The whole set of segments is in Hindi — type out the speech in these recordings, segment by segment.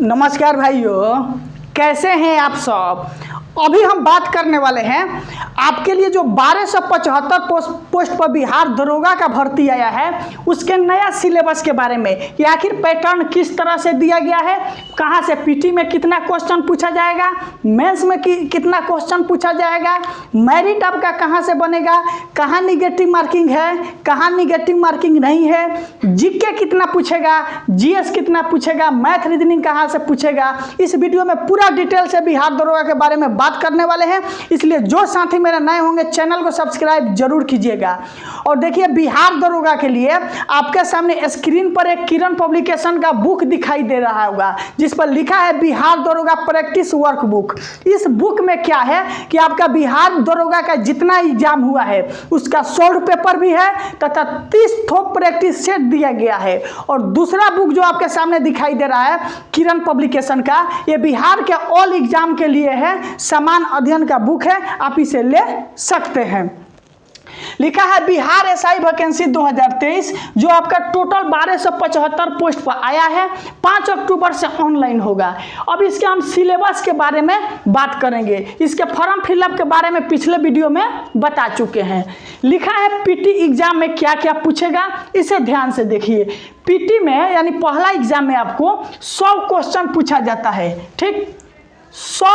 नमस्कार भाइयों, कैसे हैं आप सब। अभी हम बात करने वाले हैं आपके लिए जो 1275 पोस्ट पर बिहार दरोगा का भर्ती आया है उसके नया सिलेबस के बारे में कि आखिर पैटर्न किस तरह से दिया गया है, कहां से पीटी में कितना क्वेश्चन पूछा जाएगा, मेंस में कितना क्वेश्चन पूछा जाएगा, मेरिट आपका कहां से बनेगा, कहां निगेटिव मार्किंग है, कहां निगेटिव मार्किंग नहीं है, जीके कितना पूछेगा, जीएस कितना पूछेगा, मैथ रीजनिंग कहां से पूछेगा। इस वीडियो में पूरा डिटेल से बिहार दरोगा के बारे में बात करने वाले हैं, इसलिए जो साथी मेरे नए होंगे चैनल को सब्सक्राइब जरूर कीजिएगा। और देखिए, बिहार दरोगा के लिए आपके सामने स्क्रीन पर एक किरण पब्लिकेशन का बुक दिखाई दे रहा होगा जिस पर लिखा है बिहार दरोगा प्रैक्टिस वर्कबुक। इस बुक में क्या है कि आपका बिहार दरोगा का जितना एग्जाम हुआ है उसका सॉल्व पेपर भी है तथा 30 थोक प्रैक्टिस सेट दिया गया है। और दूसरा बुक जो आपके सामने दिखाई दे रहा है किरण पब्लिकेशन का, ये बिहार के ऑल एग्जाम के लिए है, समान अध्ययन का बुक है, आप इसे ले सकते हैं। लिखा है बिहार एसआई वैकेंसी 2023 जो आपका टोटल 1275 पोस्ट पर आया है, 5 अक्टूबर से ऑनलाइन होगा। अब इसके हम सिलेबस के बारे में बात करेंगे, इसके फॉर्म फिलअप के बारे में पिछले वीडियो में बता चुके हैं। लिखा है पीटी एग्जाम में क्या क्या पूछेगा, इसे ध्यान से देखिए। पीटी में यानी पहला एग्जाम में आपको 100 क्वेश्चन पूछा जाता है, ठीक। 100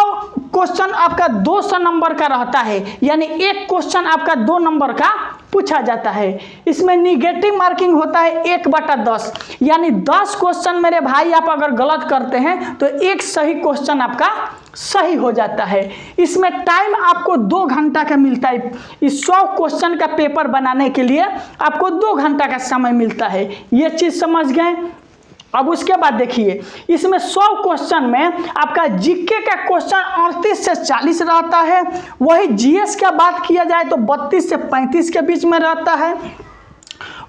क्वेश्चन आपका 200 नंबर का रहता है, यानी एक क्वेश्चन आपका 2 नंबर का पूछा जाता है। इसमें निगेटिव मार्किंग होता है 1/10, यानी 10 क्वेश्चन मेरे भाई आप अगर गलत करते हैं तो एक सही क्वेश्चन आपका सही हो जाता है। इसमें टाइम आपको 2 घंटा का मिलता है। इस 100 क्वेश्चन का पेपर बनाने के लिए आपको 2 घंटा का समय मिलता है, ये चीज़ समझ गए। अब उसके बाद देखिए, इसमें 100 क्वेश्चन में आपका जीके का क्वेश्चन 38 से 40 रहता है, वही जीएस का बात किया जाए तो 32 से 35 के बीच में रहता है।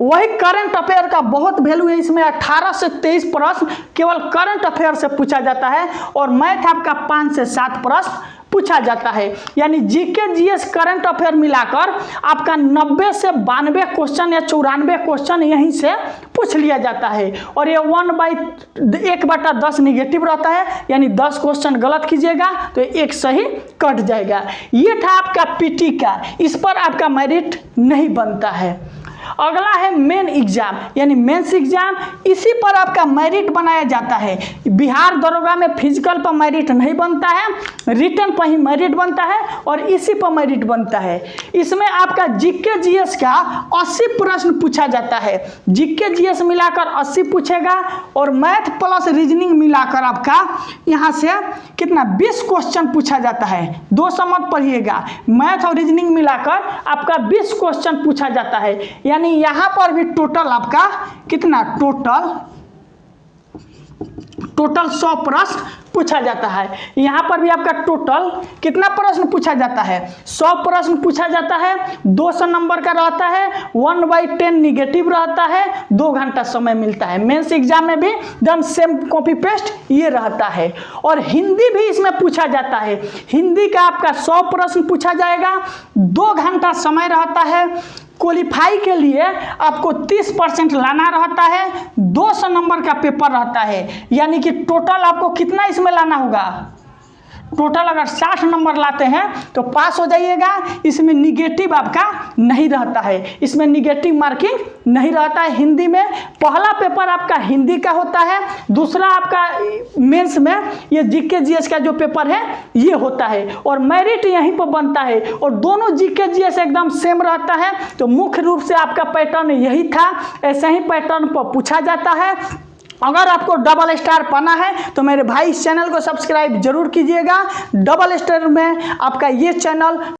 वही करंट अफेयर का बहुत वैल्यू है, इसमें 18 से 23 प्रश्न केवल करंट अफेयर से पूछा जाता है और मैथ आपका 5 से 7 प्रश्न पूछा जाता है। यानी जीके जीएस करंट अफेयर मिलाकर आपका 90 से 92 क्वेश्चन या 94 क्वेश्चन यहीं से पूछ लिया जाता है। और ये 1/10 निगेटिव रहता है, यानी 10 क्वेश्चन गलत कीजिएगा तो एक सही कट जाएगा। ये था आपका पीटी का, इस पर आपका मेरिट नहीं बनता है। अगला है मेन एग्जाम यानी मेंस एग्जाम, इसी पर आपका मेरिट बनाया जाता है। बिहार दरोगा में फिजिकल पर मेरिट नहीं बनता है, रिटन पर ही मेरिट बनता है और इसी पर मेरिट बनता है। इसमें आपका जीके जीएस का 80 प्रश्न पूछा जाता है, जीके जीएस मिलाकर 80 पूछेगा और मैथ प्लस रीजनिंग मिलाकर आपका यहाँ से कितना 20 क्वेश्चन पूछा जाता है। 2 मत पढ़िएगा, मैथ और रीजनिंग मिलाकर आपका 20 क्वेश्चन पूछा जाता है। यानी यहां पर भी टोटल आपका कितना टोटल 100 प्रश्न पूछा जाता है। यहां पर भी आपका टोटल कितना प्रश्न पूछा जाता है, 100 प्रश्न पूछा जाता है, 200 नंबर का रहता है, 1/10 निगेटिव रहता है, 2 घंटा समय मिलता है। मेंस एग्जाम में भी एकदम सेम कॉपी पेस्ट ये रहता है। और हिंदी भी इसमें पूछा जाता है, हिंदी का आपका 100 प्रश्न पूछा जाएगा, 2 घंटा समय रहता है। क्वालिफाई के लिए आपको 30% लाना रहता है, 200 नंबर का पेपर रहता है, यानी कि टोटल आपको कितना इसमें लाना होगा। टोटल अगर 60 नंबर लाते हैं तो पास हो जाइएगा। इसमें निगेटिव आपका नहीं रहता है, इसमें निगेटिव मार्किंग नहीं रहता है। हिंदी में पहला पेपर आपका हिंदी का होता है, दूसरा आपका मेंस में ये जीके जीएस का जो पेपर है ये होता है और मेरिट यहीं पर बनता है। और दोनों जीके जीएस एकदम सेम रहता है, तो मुख्य रूप से आपका पैटर्न यही था, ऐसे ही पैटर्न पर पूछा जाता है। अगर आपको डबल स्टार पाना है तो मेरे भाई इस चैनल को सब्सक्राइब जरूर कीजिएगा। डबल स्टार में आपका ये चैनल